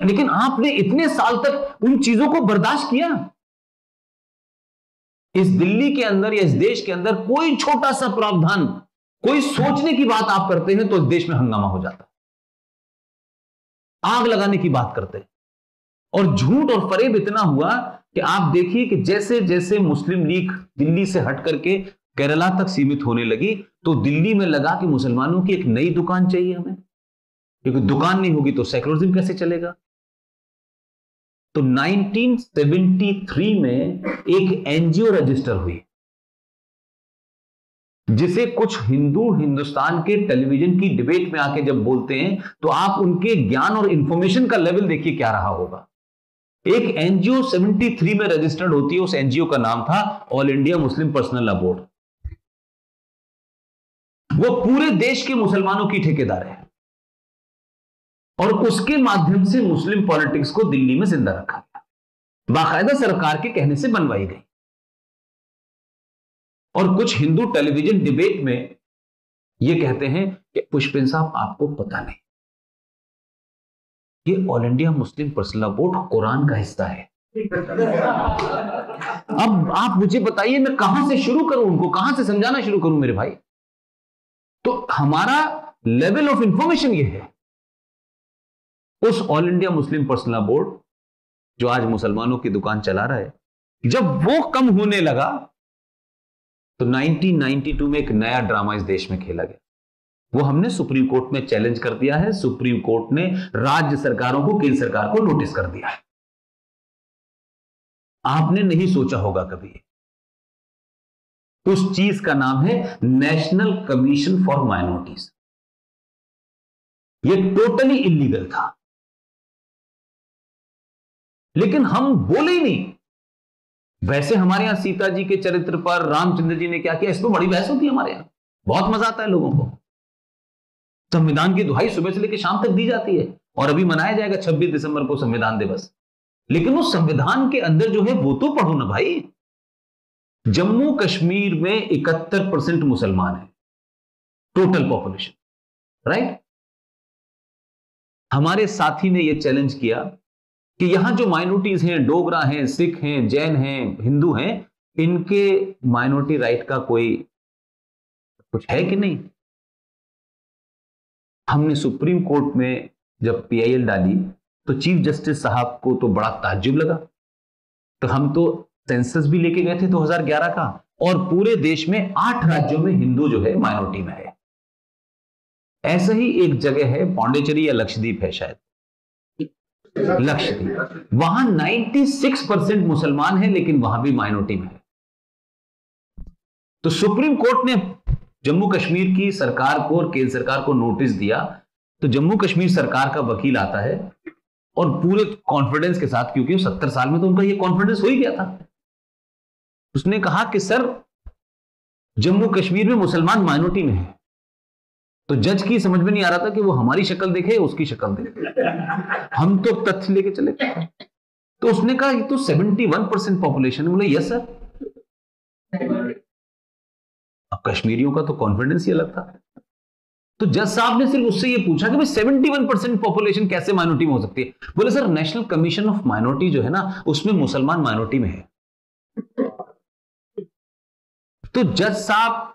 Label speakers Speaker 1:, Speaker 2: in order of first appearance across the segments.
Speaker 1: लेकिन आपने इतने साल तक उन चीजों को बर्दाश्त किया। इस दिल्ली के अंदर या इस देश के अंदर कोई छोटा सा प्रावधान, कोई सोचने की बात आप करते हैं तो इस देश में हंगामा हो जाता है, आग लगाने की बात करते हैं। और झूठ और फरेब इतना हुआ कि आप देखिए कि जैसे जैसे मुस्लिम लीग दिल्ली से हट करके केरला तक सीमित होने लगी, तो दिल्ली में लगा कि मुसलमानों की एक नई दुकान चाहिए हमें, क्योंकि दुकान नहीं होगी तो सेकुलरिज्म कैसे चलेगा। तो 1973 में एक एनजीओ रजिस्टर हुई, जिसे कुछ हिंदू हिंदुस्तान के टेलीविजन की डिबेट में आके जब बोलते हैं तो आप उनके ज्ञान और इंफॉर्मेशन का लेवल देखिए क्या रहा होगा। एक एनजीओ 73 में रजिस्टर्ड होती है, उस एनजीओ का नाम था all India Muslim personal law board. वो पूरे देश के मुसलमानों की ठेकेदार है और उसके माध्यम से मुस्लिम पॉलिटिक्स को दिल्ली में जिंदा रखा गया, बाकायदा सरकार के कहने से बनवाई गई। और कुछ हिंदू टेलीविजन डिबेट में यह कहते हैं कि पुष्पेंद्र साहब आपको पता नहीं, ये all India Muslim personal law board Quran का हिस्सा है। अब आप मुझे बताइए मैं कहां से शुरू करूं, उनको कहां से समझाना शुरू करूं मेरे भाई। तो हमारा लेवल ऑफ इंफॉर्मेशन यह है। उस all India Muslim personal law board जो आज मुसलमानों की दुकान चला रहा है, जब वो कम होने लगा तो 1992 में एक नया ड्रामा इस देश में खेला गया। वो हमने सुप्रीम कोर्ट में चैलेंज कर दिया है। सुप्रीम कोर्ट ने राज्य सरकारों को, केंद्र सरकार को नोटिस कर दिया है। आपने नहीं सोचा होगा कभी, उस चीज का नाम है नेशनल कमीशन फॉर माइनॉरिटीज। ये टोटली इलीगल था, लेकिन हम बोले ही नहीं। वैसे हमारे यहां सीता जी के चरित्र पर रामचंद्र जी ने क्या किया, इस पर बड़ी बहस होती है हमारे यहां, बहुत मजा आता है लोगों को। संविधान की दुहाई सुबह से लेकर शाम तक दी जाती है और अभी मनाया जाएगा 26 दिसंबर को संविधान दिवस। लेकिन वो संविधान के अंदर जो है वो तो पढ़ो ना भाई। जम्मू कश्मीर में 71% मुसलमान है टोटल पॉपुलेशन, राइट। हमारे साथी ने यह चैलेंज किया कि यहां जो माइनॉरिटीज हैं, डोगरा हैं, सिख हैं, जैन हैं, हिंदू हैं, इनके माइनॉरिटी राइट का कोई कुछ है कि नहीं। हमने सुप्रीम कोर्ट में जब पीआईएल डाली तो चीफ जस्टिस साहब को तो बड़ा ताज्जुब लगा। तो हम तो सेंसस भी लेके गए थे 2011 का, और पूरे देश में 8 राज्यों में हिंदू जो है माइनॉरिटी में है। ऐसा ही एक जगह है पौंडीचेरी या लक्षद्वीप है शायद, लक्षद्वीप, वहां 96% मुसलमान है लेकिन वहां भी माइनॉरिटी में है। तो सुप्रीम कोर्ट ने जम्मू कश्मीर की सरकार को और केंद्र सरकार को नोटिस दिया। तो जम्मू कश्मीर सरकार का वकील आता है और पूरे कॉन्फिडेंस के साथ, क्योंकि 70 साल में तो उनका ये कॉन्फिडेंस हो ही गया था, उसने कहा कि सर जम्मू कश्मीर में मुसलमान माइनॉरिटी में है। तो जज की समझ में नहीं आ रहा था कि वो हमारी शक्ल देखे उसकी शक्ल देखे, हम तो तथ्य लेके चले। तो उसने कहा ये तो 71% पॉपुलेशन है। बोले यस सर। अब कश्मीरियों का तो कॉन्फिडेंस ही अलग था। तो जज साहब ने सिर्फ उससे ये पूछा कि भाई 71% पॉपुलेशन कैसे माइनॉरिटी में हो सकती है। बोले sir national commission of minority जो है ना, उसमें मुसलमान माइनॉरिटी में है। तो जज साहब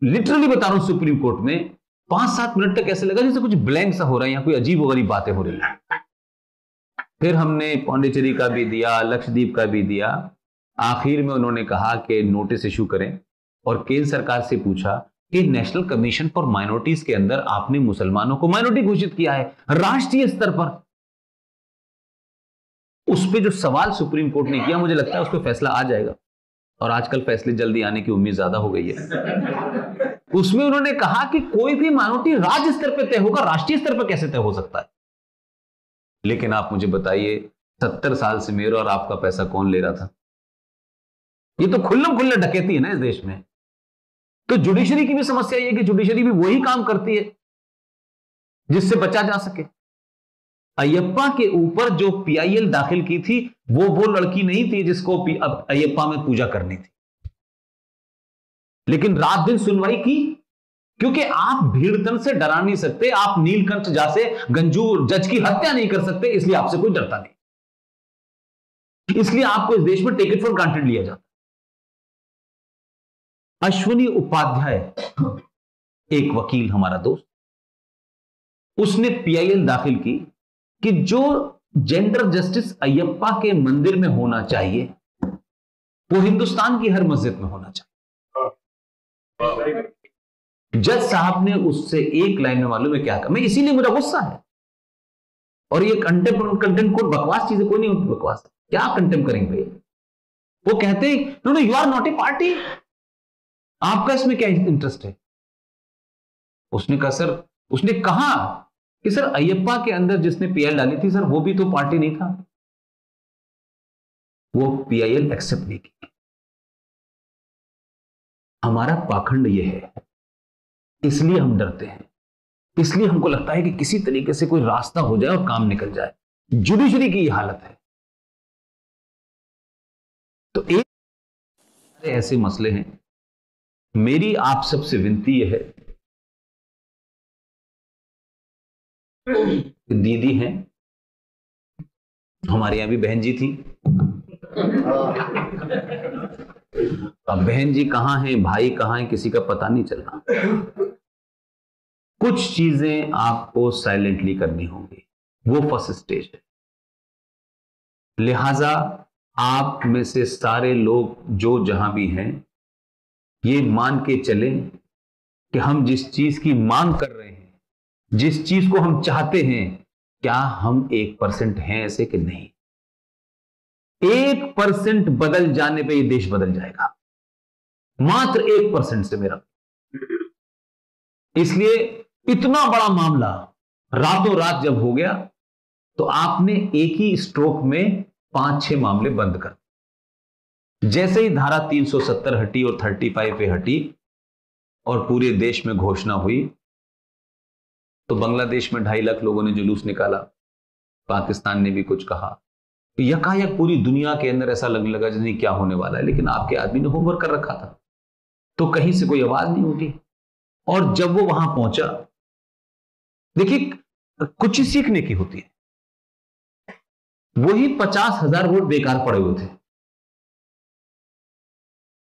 Speaker 1: लिटरली बता रहा हूं, सुप्रीम कोर्ट में 5-7 मिनट तक ऐसे लगा जैसे कुछ ब्लैंक सा हो रहा है, या कोई अजीब गरीब बातें हो रही है। फिर हमने पौंडीचेरी का भी दिया, लक्षद्वीप का भी दिया। आखिर में उन्होंने कहा कि नोटिस इशू करें और केंद्र सरकार से पूछा कि नेशनल कमीशन फॉर माइनॉरिटीज के अंदर आपने मुसलमानों को माइनॉरिटी घोषित किया है राष्ट्रीय स्तर पर। उस पर जो सवाल सुप्रीम कोर्ट ने किया, मुझे लगता है उस पर फैसला आ जाएगा, और आजकल फैसले जल्दी आने की उम्मीद ज्यादा हो गई है। उसमें उन्होंने कहा कि कोई भी माइनॉरिटी राज्य स्तर पर तय होगा, राष्ट्रीय स्तर पर कैसे तय हो सकता है। लेकिन आप मुझे बताइए 70 साल से मेरा और आपका पैसा कौन ले रहा था। ये तो खुल्लम खुल्ला डकैती है ना इस देश में। तो जुडिशरी की भी समस्या ये है कि जुडिशरी भी वही काम करती है जिससे बचा जा सके। अयप्पा के ऊपर जो पीआईएल दाखिल की थी वो लड़की नहीं थी जिसको अयप्पा में पूजा करनी थी, लेकिन रात दिन सुनवाई की क्योंकि आप भीड़तन से डरा नहीं सकते, आप नीलकंठ जैसे गंजूर जज की हत्या नहीं कर सकते, इसलिए आपसे कोई डरता नहीं, इसलिए आपको इस देश में टेक इट फॉर ग्रांटेड लिया जाता। अश्विनी उपाध्याय, एक वकील हमारा दोस्त, उसने पीआईएल दाखिल की कि जो जेंडर जस्टिस अयप्पा के मंदिर में होना चाहिए वो हिंदुस्तान की हर मस्जिद में होना चाहिए। जज साहब ने उससे एक लाइन में मालूम है क्या कहा, मैं इसीलिए मेरा गुस्सा है, और ये कंटेंट कोड बकवास चीजें कोई नहीं होती, बकवास क्या कंटेम्प करेंगे भाई। वो कहते हैं no no you are not a party, आपका इसमें क्या इंटरेस्ट है। उसने कहा सर, उसने कहा कि सर अयप्पा के अंदर जिसने पीआईएल डाली थी सर वो भी तो पार्टी नहीं था, वो पीआईएल एक्सेप्ट नहीं की। हमारा पाखंड ये है, इसलिए हम डरते हैं, इसलिए हमको लगता है कि किसी तरीके से कोई रास्ता हो जाए और काम निकल जाए। जुडिशरी की यह हालत है। तो एक ऐसे मसले हैं, मेरी आप सबसे विनती यह है, दीदी हैं हमारे यहां भी, बहन जी थी, अब बहन जी कहां हैं, भाई कहां हैं, किसी का पता नहीं चल रहा। कुछ चीजें आपको साइलेंटली करनी होंगी, वो फर्स्ट स्टेज है। लिहाजा आप में से सारे लोग जो जहां भी हैं, ये मान के चलें कि हम जिस चीज की मांग कर रहे हैं, जिस चीज को हम चाहते हैं, क्या हम 1% हैं ऐसे कि नहीं। 1% बदल जाने पे ये देश बदल जाएगा, मात्र 1% से मेरा। इसलिए इतना बड़ा मामला रातों रात जब हो गया तो आपने एक ही स्ट्रोक में 5-6 मामले बंद कर। जैसे ही धारा 370 हटी और 35 पे हटी और पूरे देश में घोषणा हुई, तो बांग्लादेश में 2.5 लाख लोगों ने जुलूस निकाला, पाकिस्तान ने भी कुछ कहा, यकायक पूरी दुनिया के अंदर ऐसा लगने लगा जैसे क्या होने वाला है। लेकिन आपके आदमी ने होमवर्क कर रखा था, तो कहीं से कोई आवाज नहीं उठी। और जब वो वहां पहुंचा, देखिए कुछ ही सीखने की होती है, वही 50,000 वोट बेकार पड़े हुए थे,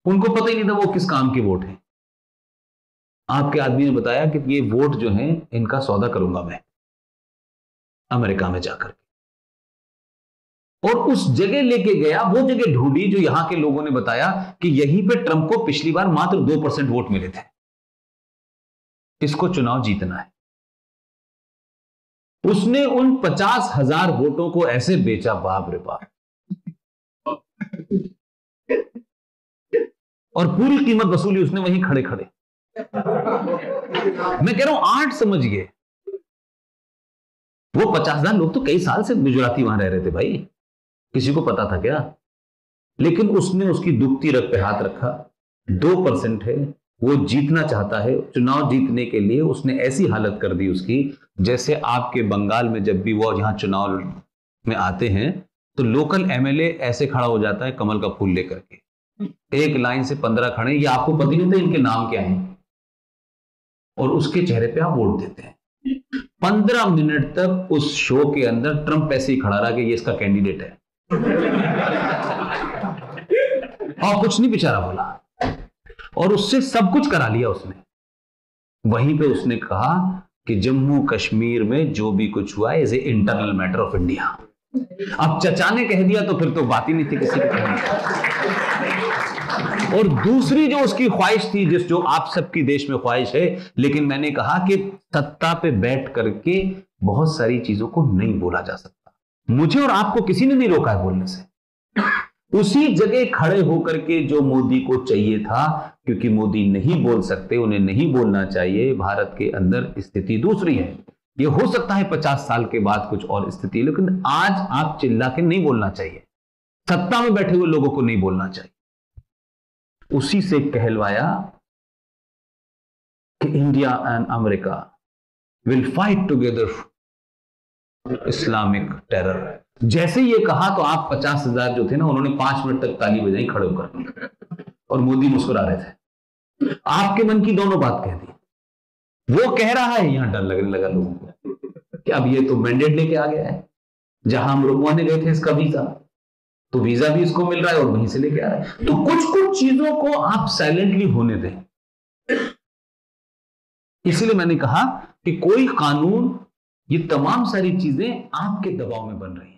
Speaker 1: उनको पता ही नहीं था वो किस काम की वोट है। आपके आदमी ने बताया कि ये वोट जो है इनका सौदा करूंगा मैं अमेरिका में जाकर, और उस जगह लेके गया, वो जगह ढूंढी जो यहां के लोगों ने बताया कि यहीं पे ट्रंप को पिछली बार मात्र 2% वोट मिले थे, इसको चुनाव जीतना है। उसने उन 50,000 वोटों को ऐसे बेचा, बाप रे बाप, और पूरी कीमत वसूली उसने वहीं खड़े खड़े। मैं कह रहा हूं 8 समझिए, वो 50,000 लोग तो कई साल से गुजराती वहां रह रहे थे भाई, किसी को पता था क्या। लेकिन उसने उसकी दुखती रग पे हाथ रखा। 2% है, वो जीतना चाहता है। चुनाव जीतने के लिए उसने ऐसी हालत कर दी उसकी, जैसे आपके बंगाल में जब भी वो यहां चुनाव में आते हैं तो लोकल एमएलए ऐसे खड़ा हो जाता है कमल का फूल लेकर के, एक लाइन से 15 खड़े, ये आपको पता नहीं था इनके नाम क्या हैं, और उसके चेहरे पे आप वोट देते हैं। 15 मिनट तक उस शो के अंदर ट्रंप ऐसे ही खड़ा रहा कि ये इसका कैंडिडेट है, और कुछ नहीं बेचारा बोला, और उससे सब कुछ करा लिया उसने। वहीं पे उसने कहा कि जम्मू कश्मीर में जो भी कुछ हुआ is a internal matter of India. अब चचा ने कह दिया तो फिर तो बात ही नहीं थी किसी की। और दूसरी जो उसकी ख्वाहिश थी, जो आप सबकी देश में ख्वाहिश है, लेकिन मैंने कहा कि सत्ता पे बैठ करके बहुत सारी चीजों को नहीं बोला जा सकता। मुझे और आपको किसी ने नहीं रोका है बोलने से। उसी जगह खड़े होकर के जो मोदी को चाहिए था, क्योंकि मोदी नहीं बोल सकते, उन्हें नहीं बोलना चाहिए। भारत के अंदर स्थिति दूसरी है, ये हो सकता है 50 साल के बाद कुछ और स्थिति, लेकिन आज आप चिल्ला के नहीं बोलना चाहिए, सत्ता में बैठे हुए लोगों को नहीं बोलना चाहिए। उसी से कहलवाया कि India and America will fight together Islamic terror. जैसे ये कहा तो आप 50,000 जो थे ना, उन्होंने 5 मिनट तक ताली बजाई खड़े होकर, और मोदी मुस्कुरा रहे थे। आपके मन की दोनों बात कह दी। वो कह रहा है, यहां डर लगने लगा लोगों को कि अब ये तो मैंडेट लेके आ गया है, जहां हम रुकवाने गए थे इसका वीजा, तो वीजा भी इसको मिल रहा है और वहीं से लेके आ रहा है। तो कुछ कुछ चीजों को आप साइलेंटली होने दें। इसीलिए मैंने कहा कि कोई कानून, ये तमाम सारी चीजें आपके दबाव में बन रही हैं।